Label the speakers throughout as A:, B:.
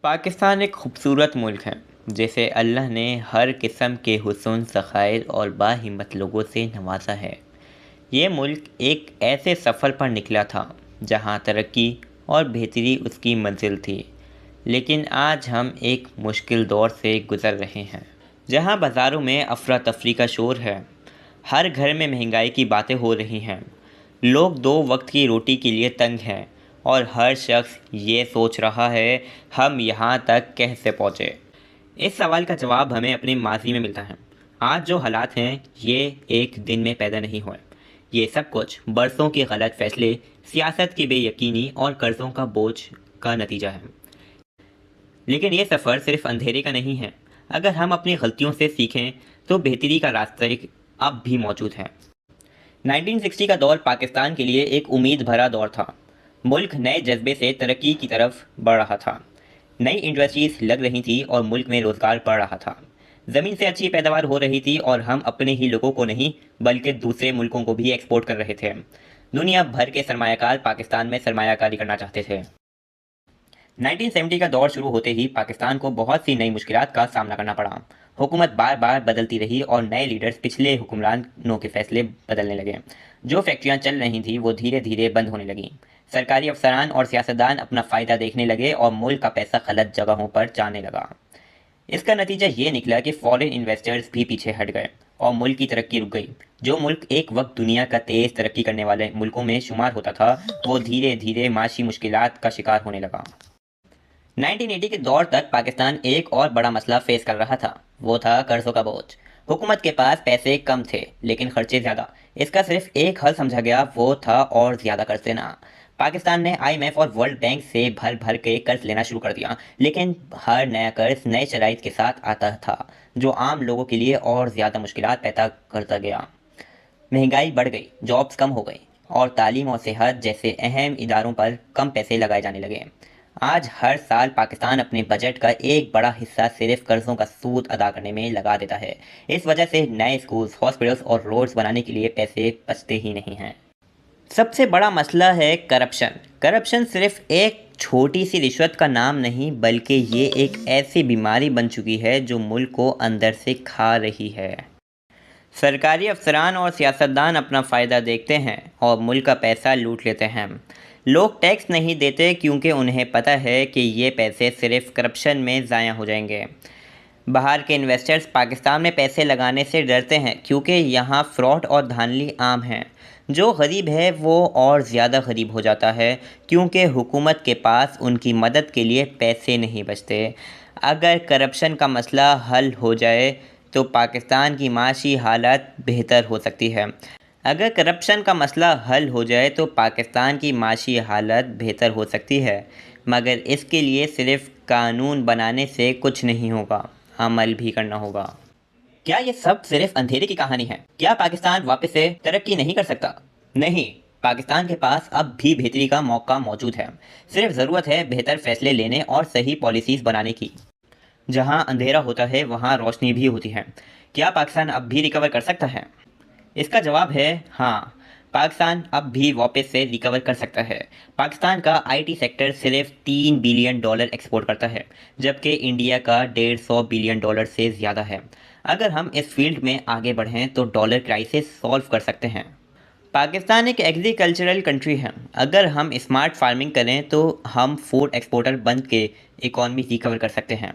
A: پاکستان ایک خوبصورت ملک ہے جسے اللہ نے ہر قسم کے حسن ذخائر اور باہمت لوگوں سے نوازا ہے۔ یہ ملک ایک ایسے سفر پر نکلا تھا جہاں ترقی اور بہتری اس کی منزل تھی، لیکن آج ہم ایک مشکل دور سے گزر رہے ہیں جہاں بازاروں میں افراتفری کا شور ہے، ہر گھر میں مہنگائی کی باتیں ہو رہی ہیں، لوگ دو وقت کی روٹی کے لیے تنگ ہیں اور ہر شخص یہ سوچ رہا ہے ہم یہاں تک کیسے پہنچے۔ اس سوال کا جواب ہمیں اپنے ماضی میں ملتا ہے۔ آج جو حالات ہیں یہ ایک دن میں پیدا نہیں ہوئے، یہ سب کچھ برسوں کے غلط فیصلے، سیاست کی بے یقینی اور قرضوں کا بوجھ کا نتیجہ ہے۔ لیکن یہ سفر صرف اندھیرے کا نہیں ہے۔ اگر ہم اپنی غلطیوں سے سیکھیں تو بہتری کا راستہ اب بھی موجود ہے۔ 1960 کا دور پاکستان کے لیے ایک امید بھرا دور تھا۔ ملک نئے جذبے سے ترقی کی طرف بڑھ رہا تھا، نئی انڈسٹریز لگ رہی تھی اور ملک میں روزگار بڑھ رہا تھا، زمین سے اچھی پیداوار ہو رہی تھی اور ہم اپنے ہی لوگوں کو نہیں بلکہ دوسرے ملکوں کو بھی ایکسپورٹ کر رہے تھے۔ دنیا بھر کے سرمایہ کار پاکستان میں سرمایہ کاری کرنا چاہتے تھے۔ 1970 کا دور شروع ہوتے ہی پاکستان کو بہت سی نئی مشکلات کا سامنا کرنا پڑا۔ حکومت بار بار بدلتی رہی اور نئے لیڈرز پچھلے حکمرانوں کے فیصلے بدلنے لگے۔ جو فیکٹریاں چل رہی تھیں وہ دھیرے دھیرے بند ہونے لگیں۔ سرکاری افسران اور سیاستدان اپنا فائدہ دیکھنے لگے اور ملک کا پیسہ غلط جگہوں پر جانے لگا۔ اس کا نتیجہ یہ نکلا کہ فورن انویسٹرز بھی پیچھے ہٹ گئے اور ملک کی ترقی رک گئی۔ جو ملک ایک وقت دنیا کا تیز ترقی کرنے والے ملکوں میں شمار ہوتا تھا وہ دھیرے دھیرے معاشی مشکلات کا شکار ہونے لگا۔ 1980 کے دور تک پاکستان ایک اور بڑا مسئلہ فیس کر رہا تھا، وہ تھا قرضوں کا بوجھ۔ حکومت کے پاس پیسے کم تھے لیکن خرچے زیادہ۔ اس کا صرف ایک حل سمجھا گیا، وہ تھا اور زیادہ قرض لینا۔ پاکستان نے IMF اور ورلڈ بینک سے بھر بھر کے قرض لینا شروع کر دیا، لیکن ہر نیا قرض نئے شرائط کے ساتھ آتا تھا جو عام لوگوں کے لیے اور زیادہ مشکلات پیدا کرتا گیا۔ مہنگائی بڑھ گئی، جابز کم ہو گئی اور تعلیم اور صحت جیسے اہم اداروں پر کم پیسے لگائے جانے لگے۔ آج ہر سال پاکستان اپنے بجٹ کا ایک بڑا حصہ صرف قرضوں کا سود ادا کرنے میں لگا دیتا ہے۔ اس وجہ سے نئے اسکولز، ہاسپٹلز اور روڈز بنانے کے لیے پیسے بچتے ہی نہیں ہیں۔ سب سے بڑا مسئلہ ہے کرپشن۔ کرپشن صرف ایک چھوٹی سی رشوت کا نام نہیں بلکہ یہ ایک ایسی بیماری بن چکی ہے جو ملک کو اندر سے کھا رہی ہے۔ سرکاری افسران اور سیاستدان اپنا فائدہ دیکھتے ہیں اور ملک کا پیسہ لوٹ لیتے ہیں۔ لوگ ٹیکس نہیں دیتے کیونکہ انہیں پتہ ہے کہ یہ پیسے صرف کرپشن میں ضائع ہو جائیں گے۔ باہر کے انویسٹرز پاکستان میں پیسے لگانے سے ڈرتے ہیں کیونکہ یہاں فراڈ اور دھاندلی عام ہیں۔ جو غریب ہے وہ اور زیادہ غریب ہو جاتا ہے کیونکہ حکومت کے پاس ان کی مدد کے لیے پیسے نہیں بچتے۔ اگر کرپشن کا مسئلہ حل ہو جائے تو پاکستان کی معاشی حالت بہتر ہو سکتی ہے۔ اگر کرپشن کا مسئلہ حل ہو جائے تو پاکستان کی معاشی حالت بہتر ہو سکتی ہے، مگر اس کے لیے صرف قانون بنانے سے کچھ نہیں ہوگا، عمل بھی کرنا ہوگا۔ کیا یہ سب صرف اندھیرے کی کہانی ہے؟ کیا پاکستان واپس سے ترقی نہیں کر سکتا؟ نہیں، پاکستان کے پاس اب بھی بہتری کا موقع موجود ہے۔ صرف ضرورت ہے بہتر فیصلے لینے اور صحیح پالیسیز بنانے کی۔ جہاں اندھیرا ہوتا ہے وہاں روشنی بھی ہوتی ہے۔ کیا پاکستان اب بھی ریکور کر سکتا ہے؟ اس کا جواب ہے ہاں، پاکستان اب بھی واپس سے ریکور کر سکتا ہے۔ پاکستان کا IT سیکٹر صرف $3 بلین ایکسپورٹ کرتا ہے، جبکہ انڈیا کا $150 بلین سے زیادہ ہے۔ اگر ہم اس فیلڈ میں آگے بڑھیں تو ڈالر کرائسس سالو کر سکتے ہیں۔ پاکستان ایک ایگریکلچرل کنٹری ہے۔ اگر ہم اسمارٹ فارمنگ کریں تو ہم فوڈ ایکسپورٹر بن کے اکانومی ریکور کر سکتے ہیں۔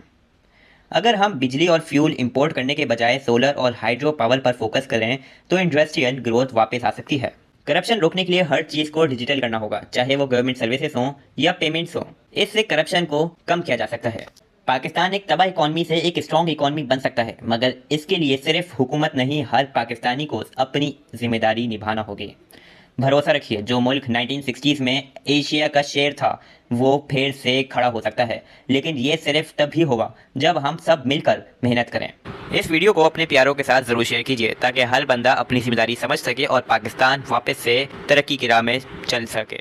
A: اگر ہم بجلی اور فیول امپورٹ کرنے کے بجائے سولر اور ہائیڈرو پاور پر فوکس کریں تو انڈسٹریل گروتھ واپس آ سکتی ہے۔ کرپشن روکنے کے لیے ہر چیز کو ڈیجیٹل کرنا ہوگا، چاہے وہ گورنمنٹ سروسز ہوں یا پیمنٹس ہوں۔ اس سے کرپشن کو کم کیا جا سکتا ہے۔ پاکستان ایک تباہ اکانومی سے ایک اسٹرانگ اکانومی بن سکتا ہے، مگر اس کے لیے صرف حکومت نہیں، ہر پاکستانی کو اپنی ذمہ داری نبھانا ہوگی۔ بھروسہ رکھیے، جو ملک 1960s میں ایشیا کا شیر تھا وہ پھر سے کھڑا ہو سکتا ہے، لیکن یہ صرف تب ہی ہوگا جب ہم سب مل کر محنت کریں۔ اس ویڈیو کو اپنے پیاروں کے ساتھ ضرور شیئر کیجیے تاکہ ہر بندہ اپنی ذمہ داری سمجھ سکے اور پاکستان واپس سے ترقی کی راہ میں چل سکے۔